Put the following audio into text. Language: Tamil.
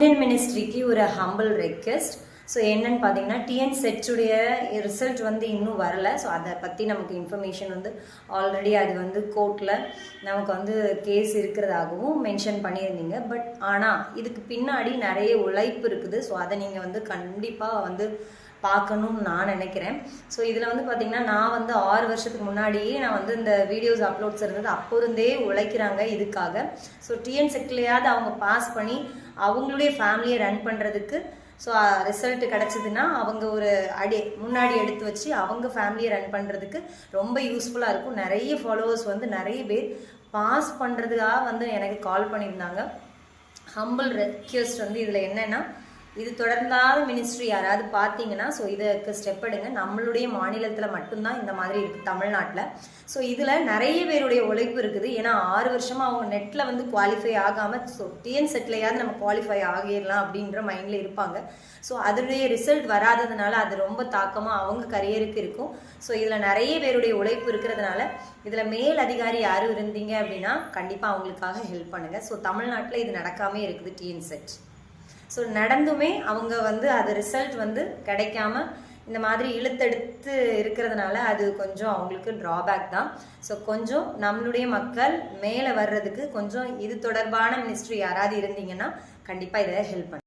இந்தியன் மினிஸ்ட்ரிக்கு ஒரு ஹம்பிள் ரெக்வெஸ்ட். ஸோ என்னன்னு பார்த்தீங்கன்னா, டிஎன் செட்டுடைய ரிசல்ட் வந்து இன்னும் வரலை. ஸோ அதை பற்றி நமக்கு இன்ஃபர்மேஷன் வந்து ஆல்ரெடி அது வந்து கோர்ட்டில் நமக்கு வந்து கேஸ் இருக்கிறதாகவும் மென்ஷன் பண்ணியிருந்தீங்க. பட் ஆனால் இதுக்கு பின்னாடி நிறைய உழைப்பு இருக்குது. ஸோ அதை நீங்கள் வந்து கண்டிப்பாக வந்து பார்க்கணும்னு நான் நினைக்கிறேன். ஸோ இதில் வந்து பார்த்தீங்கன்னா, நான் வந்து 6 வருஷத்துக்கு முன்னாடியே நான் வந்து இந்த வீடியோஸ் அப்லோட்ஸ் இருந்தது. அப்போ இருந்தே உழைக்கிறாங்க இதுக்காக. ஸோ டிஎன் செட்லையாவது அவங்க பாஸ் பண்ணி அவங்களுடைய ஃபேமிலியை ரன் பண்ணுறதுக்கு, ஸோ ரிசல்ட் கிடச்சிதுன்னா அவங்க ஒரு முன்னாடி எடுத்து வச்சு அவங்க ஃபேமிலியை ரன் பண்ணுறதுக்கு ரொம்ப யூஸ்ஃபுல்லாக இருக்கும். நிறைய ஃபாலோவர்ஸ் வந்து நிறைய பேர் பாஸ் பண்ணுறதுக்காக வந்து எனக்கு கால் பண்ணியிருந்தாங்க. ஹம்பிள் ரெக்வெஸ்ட் வந்து இதில் என்னென்னா, இது தொடர்ந்தாத மினிஸ்ட்ரி யாராவது பார்த்தீங்கன்னா, ஸோ இதுக்கு ஸ்டெப் எடுங்க. நம்மளுடைய மாநிலத்தில் மட்டும்தான் இந்த மாதிரி இருக்குது, தமிழ்நாட்டில். ஸோ இதில் நிறைய பேருடைய உழைப்பு இருக்குது. ஏன்னா 6 வருஷமாக அவங்க நெட்டில் வந்து குவாலிஃபை ஆகாமல், ஸோ டிஎன் செட்லையாவது நம்ம குவாலிஃபை ஆகிடலாம் அப்படின்ற மைண்டில் இருப்பாங்க. ஸோ அதனுடைய ரிசல்ட் வராததுனால அது ரொம்ப தாக்கமாக அவங்க கரியருக்கு இருக்கும். ஸோ இதில் நிறைய பேருடைய உழைப்பு இருக்கிறதுனால இதில் மேல் அதிகாரி யாரும் இருந்தீங்க அப்படின்னா கண்டிப்பாக அவங்களுக்காக ஹெல்ப் பண்ணுங்கள். ஸோ தமிழ்நாட்டில் இது நடக்காமே இருக்குது டிஎன் செட். ஸோ நடந்துமே அவங்க வந்து அது ரிசல்ட் வந்து கிடைக்காம இந்த மாதிரி இழுத்தெடுத்து இருக்கிறதுனால அது கொஞ்சம் அவங்களுக்கு ட்ராபேக் தான். ஸோ கொஞ்சம் நம்மளுடைய மக்கள் மேலே வர்றதுக்கு கொஞ்சம் இது தொடர்பான மினிஸ்ட்ரி யாராவது இருந்தீங்கன்னா கண்டிப்பாக இதை ஹெல்ப் பண்ணுங்க.